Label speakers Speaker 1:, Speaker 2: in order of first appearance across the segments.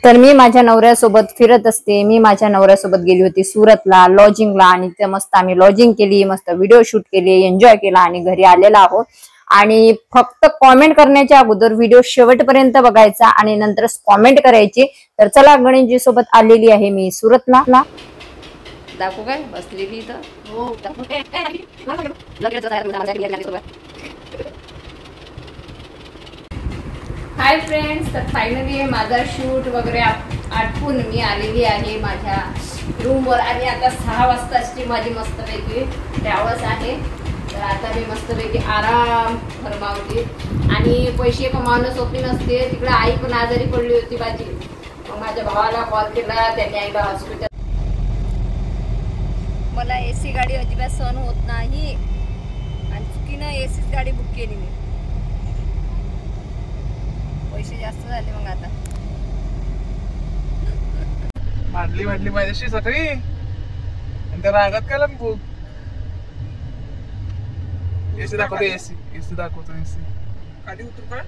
Speaker 1: तर मी माझ्या नवऱ्यासोबत फिरत असते। मी माझ्या नवऱ्यासोबत गेली होती सुरतला लॉजिंगला आणि ते मस्त आम्ही लॉजिंग केली, मस्त व्हिडिओ शूट केले, एन्जॉय केला आणि घरी आलेला आहोत। आणि फक्त कॉमेंट करण्याच्या अगोदर व्हिडिओ शेवटपर्यंत बघायचा आणि नंतर कॉमेंट करायची। तर चला गणेशजी सोबत आलेली आहे मी सुरतला।
Speaker 2: दाखवू काय बसलेली इथं? हो दाखवू काय? हाय फ्रेंड्स, तर फायनली माझा शूट वगैरे आटपून मी आलेली आहे माझ्या रूमवर आणि आता 6 वाजताची माझी मस्तपैकी ट्रॅव्हल्स आहे। तर आता मी मस्तपैकी आराम फरमावते आणि पैसे कमावणं सोपी नसते। तिकडे आई पण आजारी पडली होती माझी, मग माझ्या भावाला कॉल केला, त्यांनी आईला हॉस्पिटल। मला एसी गाडी अजिबात सहन होत नाही आणि चुकीनं एसीच गाडी बुक केली मी। पैसे जास्त झाले मग आता
Speaker 3: मांडली माझ्याशी सकाळी आणि त्या रागात काय लागू एसी दाखवतो एसी दाखवतो एसी खाली उतर का।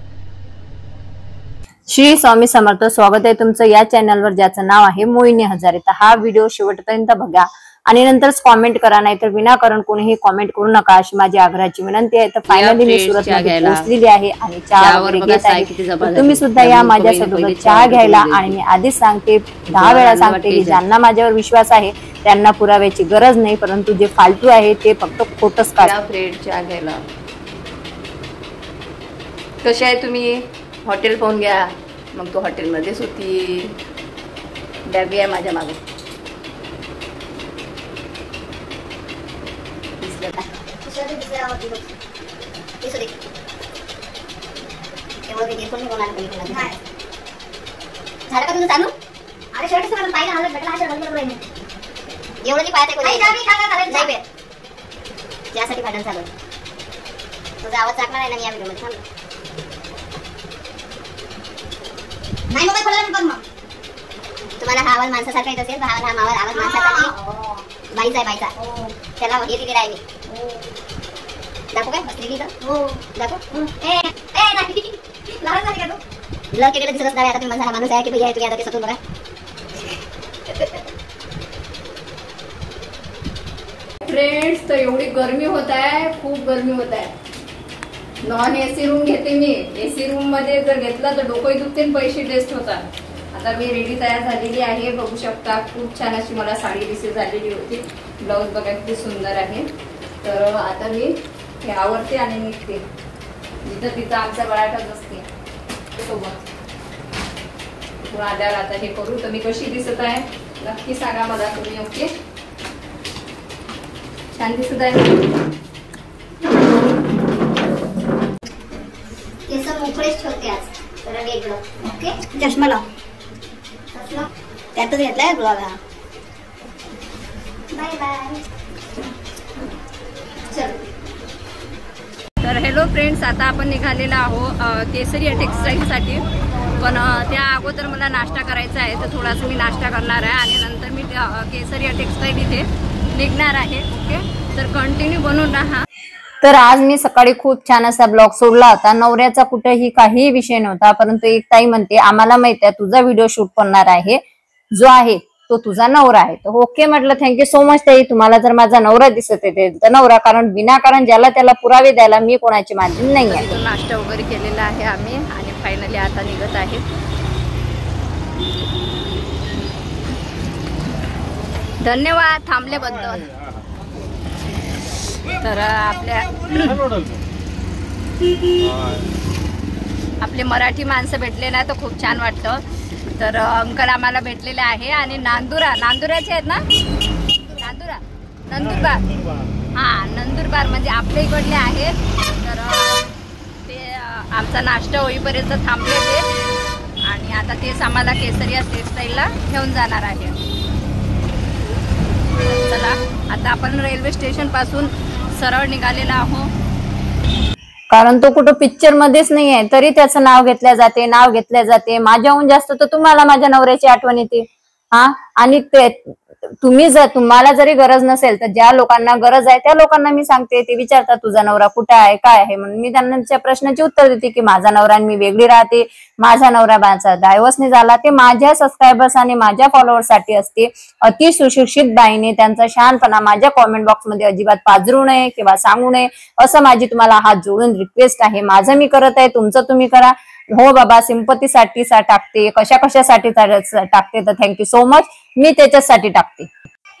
Speaker 1: श्री स्वामी समर्थ, स्वागत आहे तुमचं या चॅनलवर ज्याचं नाव आहे मोहिनी हजारे। तर हा व्हिडिओ शेवटपर्यंत बघा आणि नंतर कॉमेंट करा, नाहीतर विनाकारण कोणीही कॉमेंट करू नका अशी माझी आग्रहाची विनंती आहे। तर फायनली मी सुरतमध्ये पोहोचलेली आहे आणि चहा वगैरे घेत आहे। तुम्ही सुद्धा या माझ्यासोबत चहा घ्यायला। आणि मी आधीच सांगते, 10 वेळा सांगते की ज्यांना माझ्यावर विश्वास आहे त्यांना पुराव्याची गरज नाही, परंतु जे फालतू आहे ते फक्त खोटच काढतात।
Speaker 2: चहा घ्यायला कसे आहे तुम्ही? हॉटेल पाहून घ्या, मग तो हॉटेलमध्येच होती। डॅबी आहे माझ्या मागे।
Speaker 4: झालं का तुझं चालू? अरे शर्ट मला पाहिलं हलत भेटला हा शर्ट बरोबर आहे एवढं नाही पाहत आहे कोणी यासाठी भांडण चालू आहे। तुझा आवाज चाकणार आहे ना मी या व्हिडिओ मध्ये। थांब नाही मोबाईल खोला पण मग तुम्हाला हा आवाज माणसासारखा येत असेल, हा आवाज माणसाचा नाही, बाईचा आहे बाईचा। त्याला हे दिलेलं आहे मी। दाखवू काय बसलेली तर? हो दाखव। ए ए नाही लहान झाली का तू? ब्लर केलेलं दिसत नाही आता तुम्ही माझा माणूस आहे की भैया तुम्ही आता ते सतून बघा।
Speaker 2: फ्रेंड्स, तर एवढी गर्मी होत आहे, खूप गर्मी होत आहे। नॉन एसी रूम घेते मी। एसी रूम मध्ये जर घेतला तर डोकं दुखते, पैसे वेस्ट होतात। आता मी रेडी तयार झालेली आहे, बघू शकता। खूप छान अशी मला साडी रिसीव झालेली होती। ब्लाऊज बघा किती सुंदर आहे। तर आता मी हे आवडते आणि निघते। जिथं तिथं आमच्या गळ्यातच असते सोबत। पुन्हा आल्यावर आता हे करू। तर मी कशी दिसत आहे नक्की सांगा मला तुम्ही। ओके, छान दिसत आहे
Speaker 4: केस मोकळेच ठेवते आज जरा वेगळं। ओके, चष्मा लाव त्यातच घेतलाय ब्लॉग हा। बाय बाय चल।
Speaker 2: तर हॅलो फ्रेंड्स, आता आपण निघालेला आहोत केसरिया टेक्सटाईलसाठी। पण त्या अगोदर मला नाश्ता करायचा आहे, तर थोडासा मी नाश्ता करणार आहे आणि नंतर मी केसरिया टेक्सटाईल इथे निघणार आहे। ओके, तर कंटिन्यू बनवून राहा।
Speaker 1: तर आज मी सकाळी खूप छान असा ब्लॉग सोडला होता। नवऱ्याचा कुठेही काही विषय नव्हता, परंतु एक ताई म्हणते आम्हाला माहित आहे तुझा व्हिडिओ शूट करणार आहे जो आहे तो तुझा नवरा आहे। तर ओके म्हटलं, थँक्यू सो मच ताई। तुम्हाला जर माझा नवरा दिसत आहे तर नवरा, कारण विनाकारण ज्याला त्याला पुरावे द्यायला मी कोणाची माध्यम नाही आहे।
Speaker 2: नाश्ता वगैरे केलेला आहे आम्ही आणि फायनली आता निघत आहे। धन्यवाद थांबल्याबद्दल। तर आपले मराठी माणसं भेटले ना तर खूप छान वाटतं। तर अंकल आम्हाला भेटलेले आहे आणि नांदुराचे आहेत ना? नंदुरबार हा, नंदुरबार म्हणजे आपल्या इकडले आहेत। तर ते आमचा नाश्ता होईपर्यंत थांबले ते आणि आता तेच आम्हाला केसरिया टेक्सटाईलला घेऊन जाणार आहे। चला, आता आपण रेल्वे स्टेशन पासून सरळ निघालेला आहोत,
Speaker 1: कारण तो कुठं पिक्चर मध्येच नाही आहे तरी त्याचं नाव घेतल्या जाते। माझ्याहून जास्त तर तुम्हाला माझ्या नवऱ्याची आठवण येते हा। आणि ते तुम्ही जर तुम्हाला जरी गरज नसेल तर ज्या लोकांना गरज आहे त्या लोकांना मी सांगते, ते विचारतात तुझा नवरा कुठे आहे काय आहे म्हणून मी त्यांच्या प्रश्नाची उत्तर देते की माझा नवरा आणि मी वेगळी राहते, माझा नवरा माझा डायव्हर्सने झाला. ते माझ्या सबस्क्रायबर्स आणि माझ्या फॉलोअर्ससाठी असते. अति सुशिक्षित बाईने त्यांचा शहाणपणा माझ्या कॉमेंट बॉक्समध्ये अजिबात पाजरू नये किंवा सांगू नये असं माझी तुम्हाला हात जोडून रिक्वेस्ट आहे. माझं मी करत आहे, तुमचं तुम्ही करा. हो बाबा, सिंपतीसाठी टाकते, कशासाठी टाकते तर थँक्यू सो मच, मी त्याच्यासाठी टाकते.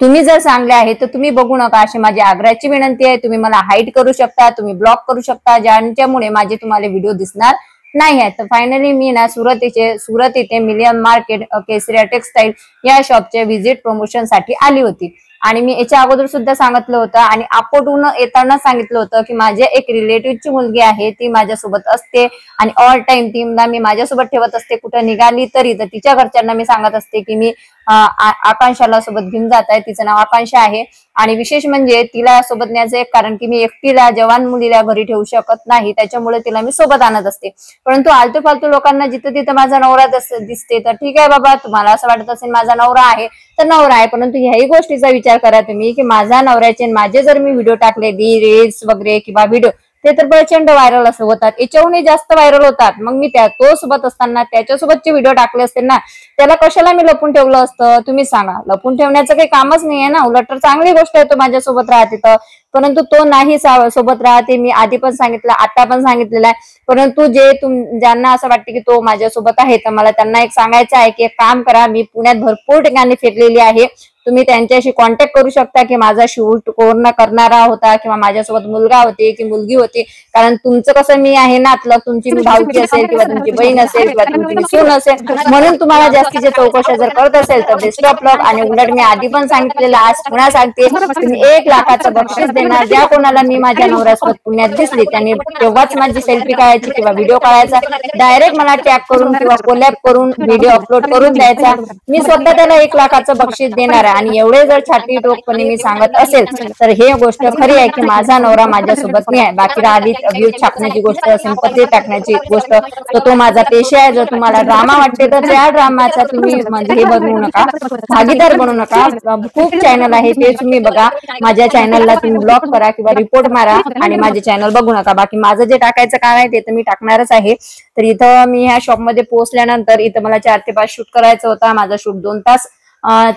Speaker 1: तुम्ही जर चांगले आहे तर तुम्ही बघू नका अशी माझी आग्रहाची विनंती आहे. तुम्ही मला हाईड करू शकता, तुम्ही ब्लॉक करू शकता, ज्यामुळे माझे तुम्हाला व्हिडिओ दिसणार नाही आहे. तर फायनली मी ना सुरत इथे मिलियन मार्केट केसरिया टेक्सटाईल या शॉपच्या व्हिजिट प्रमोशन साठी आली होती. आणि मी याच्या अगोदर सुद्धा सांगितलं होतं आणि अकोटून येताना सांगितलं होतं की माझ्या एक रिलेटिव्हची मुलगी आहे, ती माझ्यासोबत असते आणि ऑल टाइम टीमला मी माझ्यासोबत ठेवत असते. कुठं निघाली तरी तर तिच्या घरच्यांना मी सांगत असते की मी आकांक्षाला सोबत घेऊन जात आहे. तिचं नाव आकांक्षा आहे. आणि विशेष म्हणजे तिला सोबत न्यायचं एक कारण की मी एकटीला जवान मुलीला घरी ठेवू शकत नाही, त्याच्यामुळे तिला मी सोबत आणत असते. परंतु आलतू फालतू लोकांना जिथं तिथं माझा नवरा दिसते तर ठीक आहे बाबा, तुम्हाला असं वाटत असेल माझा नवरा आहे तर नवरा आहे, परंतु ह्याही गोष्टीचा विचार करा तुम्ही की माझा नवऱ्याचे माझे जर मी व्हिडिओ टाकले रील्स वगैरे किंवा व्हिडिओ ते तर प्रचंड व्हायरल असं होतात, याच्याहूनही जास्त व्हायरल होतात. मग मी तो सोबत असताना त्याच्यासोबतचे व्हिडिओ टाकले असते ना, त्याला कशाला मी लपून ठेवलं असतं तुम्ही सांगा. लपून ठेवण्याचं काही कामच नाहीये ना, उलट तर चांगली गोष्ट आहे तो माझ्यासोबत राहते तर. परंतु तो नाही सोबत राहते, मी आधी पण सांगितलं आता पण सांगितलेलं आहे. परंतु ज्यांना असं वाटतं की तो माझ्यासोबत आहे तर मला त्यांना एक सांगायचं आहे की एक काम करा, मी पुण्यात भरपूर ठिकाणी फिरलेली आहे, तुम्ही त्यांच्याशी कॉन्टॅक्ट करू शकता की माझा शूट कोण करणारा होता किंवा माझ्यासोबत मुलगा होते की मुलगी होती. कारण तुमचं कसं मी आहे नातलग, तुमची भाऊची असेल किंवा तुमची बहीण असेल किंवा तुमची सून असेल, म्हणून तुम्हाला जास्तीच्या चौकशा जर करत असेल तर बेस्ट ऑफ लक. आणि उलट मी आधी पण सांगितलेलं, आज पुन्हा सांगते, तुम्ही 1 लाखाचं बक्षीस देणार ज्या कोणाला मी माझ्या नवऱ्यासोबत पुण्यात दिसली त्यांनी तेव्हाच माझी सेल्फी काढायची किंवा व्हिडिओ काढायचा, डायरेक्ट मला टॅग करून किंवा कोलॅब करून व्हिडिओ अपलोड करून द्यायचा. मी स्वतः त्याला 1 लाखाचं बक्षीस देणार आहे. आणि एवढे जर छाती टोकपणे मी सांगत असेल तर हे गोष्ट खरी आहे की माझा नवरा माझ्यासोबत नाही आहे. बाकी राहिली व्ह्यूज छापण्याची गोष्ट, संपत्ती टाकण्याची गोष्ट, तो माझा पेशा आहे. जर तुम्हाला ड्रामा वाटते तर त्या ड्रामाचा तुम्ही म्हणजे हे बनवू नका, भागीदार बनवू नका. खूप चॅनल आहे ते तुम्ही बघा, माझ्या चॅनलला तुम्ही ब्लॉक करा किंवा रिपोर्ट मारा आणि माझे चॅनल बघू नका. बाकी माझं जे टाकायचं काम आहे ते तर मी टाकणारच आहे. तर इथं मी ह्या शॉपमध्ये पोहोचल्यानंतर इथं मला 4 ते 5 शूट करायचं होता. माझा शूट 2 तास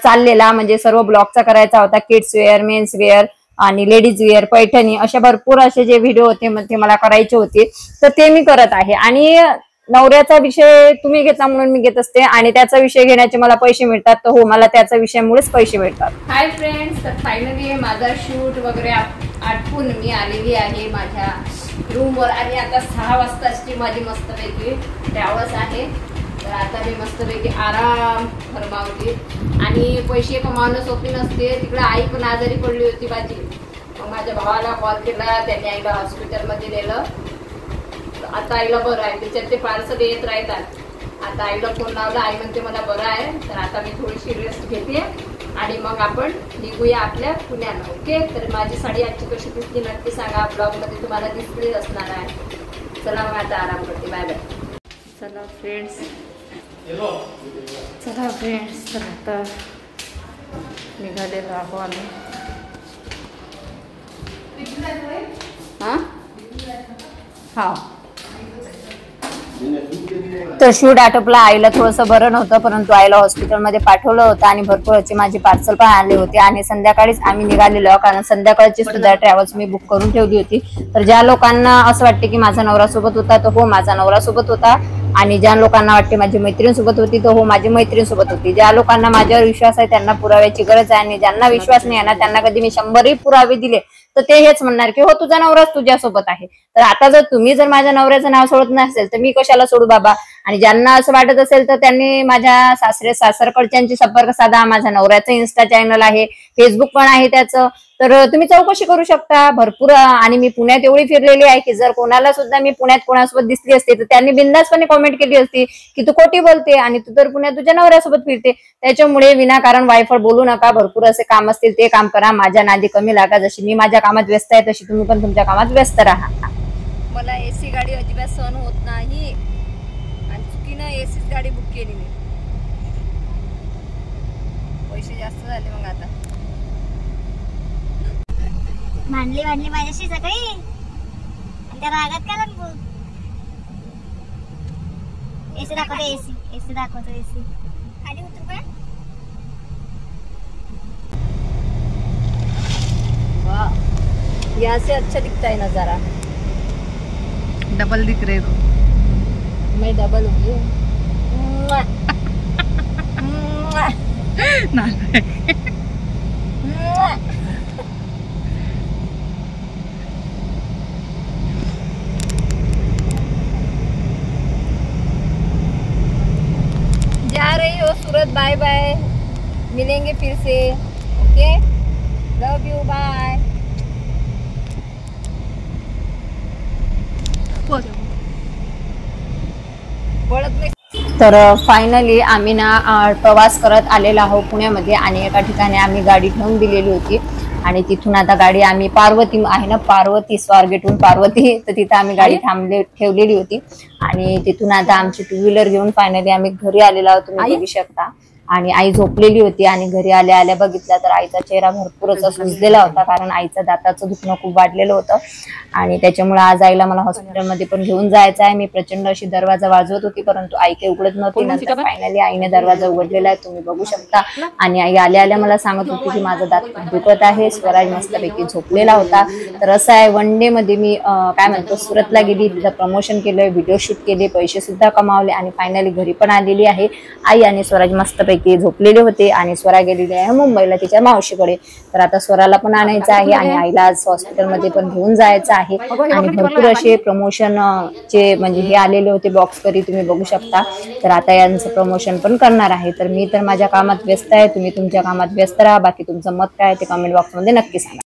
Speaker 1: चाललेला, म्हणजे सर्व ब्लॉगचा करायचा होता. किड्स वेअर, मेन्स वेअर आणि लेडीज वेअर, पैठणी, अशा भरपूर असे जे व्हिडिओ होते ते मला करायचे होते, तर ते मी करत आहे. आणि नवऱ्याचा विषय तुम्ही घेतला म्हणून मी घेत असते आणि त्याचा विषय घेण्याचे मला पैसे मिळतात, तर हो, मला त्याचा विषयामुळेच पैसे मिळतात.
Speaker 2: हाय फ्रेंड्स, तर फायनली माझा शूट वगैरे आटपून मी आलेली आहे माझ्या रूमवर. आणि आता 6 वाजताची माझी मस्तपैकी ट्रॅव्हल्स आहे. तर आता मी मस्तपैकी आराम फरमावते. आणि पैसे कमावणं सोपी नसते. तिकडे आई पण आजारी पडली होती माझी. मग माझ्या भावाला कॉल केला, त्यांनी आईला हॉस्पिटलमध्ये नेलं. आता आईला बरं आहे, त्याच्यात ते पार्सल येत राहतात. आता आईला फोन लावला, आई म्हणते मला बरं आहे. तर आता मी थोडीशी रेस्ट घेते आणि मग आपण निघूया आपल्या पुण्याला. ओके, तर माझी साडी आजची कशी दिसली नक्की सांगा, ब्लॉगमध्ये तुम्हाला दिसलीच असणार आहे. चला मग आता आराम करते, बाय बाय. चला फ्रेंड्स, तर आता निघालेलो आहो आम्ही. हा,
Speaker 1: तर शूट आटोपला. आईला थोडंसं बरं नव्हतं, परंतु आईला हॉस्पिटलमध्ये पाठवलं होतं आणि भरपूर असे माझे पार्सल पण आले होते. आणि संध्याकाळीच आम्ही निघालेलो, कारण संध्याकाळची सुद्धा ट्रॅव्हल्स मी बुक करून ठेवली होती. तर ज्या लोकांना असं वाटते की माझा नवरा सोबत होता, तर हो, माझा नवरा सोबत होता. आणि ज्या लोकांना वाटते माझी मैत्रीण सोबत होती, तर हो, माझी मैत्रीण सोबत होती. ज्या लोकांना माझ्यावर विश्वास आहे त्यांना पुराव्याची गरज आहे, आणि ज्यांना विश्वास नाही आहे ना, त्यांना कधी मी 100ही पुरावे दिले तर ते हेच म्हणणार की हो, तुझा नवराच तुझ्यासोबत आहे. तर आता जर तुम्ही जर माझ्या नवऱ्याचं नाव सोडत नसेल तर मी कशाला सोडू बाबा. आणि ज्यांना असं वाटत असेल तर त्यांनी माझ्या सासरकडच्यांची संपर्क साधा. माझ्या नवऱ्याचं इन्स्टा चॅनल आहे, फेसबुक पण आहे त्याचं, तर तुम्ही चौकशी करू शकता भरपूर. आणि मी पुण्यात एवढी फिरलेली आहे की जर कोणाला सुद्धा मी पुण्यात कोणासोबत दिसली असते तर त्यांनी बिंदासपणे कॉमेंट केली असती की तू खोटी बोलते आणि तू तर पुण्यात तुझ्या नवऱ्यासोबत फिरते. त्याच्यामुळे विनाकारण वायफळ बोलू नका. भरपूर असे काम असतील ते काम करा, माझ्या नादी कमी लागा. जशी मी माझ्या कामात व्यस्त आहे तशी तुम्ही पण तुमच्या कामात व्यस्त राहा.
Speaker 2: मला एसी गाडी अजिबात सहन होत नाही आणि चुकीनं एसीच गाडी बुक केली मी. पैसे जास्त झाले मग आता.
Speaker 4: भांडली माझ्याशी सकाळी आणि त्या रागात का लागू. एसी दाखवतो, एसी दाखवतो, एसी खाली उतरू का.
Speaker 2: वाह, यहाँ से अच्छा दिखता है नजारा.
Speaker 3: डबल दिख रहे हो.
Speaker 2: मैं डबल होगी. जा रही हो सूरत. बाय बाय, मिलेंगे फिर से. Okay, love you, bye. पळत नाही. तर फायनली आम्ही ना प्रवास करत आलेला आहोत पुण्यामध्ये आणि एका ठिकाणी आम्ही गाडी ठेवून दिलेली होती आणि तिथून आता गाडी आम्ही पार्वती आहे ना, पार्वती स्वारगेटहून पार्वती, तर तिथं आम्ही गाडी ठेवलेली होती आणि तिथून आता आमची 2 व्हीलर घेऊन फायनली आम्ही घरी आलेलो आहोत. तुम्ही बघू शकता. आणि आई झोपलेली होती आणि घरी आल्या आल्या बघितलं तर आईचा चेहरा भरपूरच सुजलेला होता, कारण आईचं दाताचं दुखणं खूप वाढलेलं होतं आणि त्याच्यामुळे आज आईला मला हॉस्पिटलमध्ये पण घेऊन जायचं आहे. मी प्रचंड अशी दरवाजा वाजवत होती परंतु आई काही उघडत नव्हती. नंतर फायनली आईने दरवाजा उघडलेला आहे, तुम्ही बघू शकता. आणि आई आल्या आल्या मला सांगत होती की माझा दात खूप दुखत आहे. स्वराज मस्तपैकी झोपलेला होता. तर असं आहे, 1 डे मध्ये मी काय म्हणतो सुरतला गेली, तिथं प्रमोशन केलं, व्हिडिओ शूट केले, पैसे सुद्धा कमावले आणि फायनली घरी पण आलेली आहे. आई आणि स्वराज मस्तपैकी झोपलेले होते आणि स्वरा गेलेली आहे मुंबईला तिच्या मावशीकडे. तर आता स्वराला पण आणायचं आहे आणि आईला आज हॉस्पिटलमध्ये पण घेऊन जायचं आहे. आणि भरपूर असे प्रमोशन चे म्हणजे हे आलेले होते बॉक्स करी, तुम्ही बघू शकता. तर आता यांचं प्रमोशन पण करणार आहे. तर मी तर माझ्या कामात व्यस्त आहे, तुम्ही तुमच्या कामात व्यस्त राहा. बाकी तुमचं मत काय ते कमेंट बॉक्स मध्ये नक्की सांगा.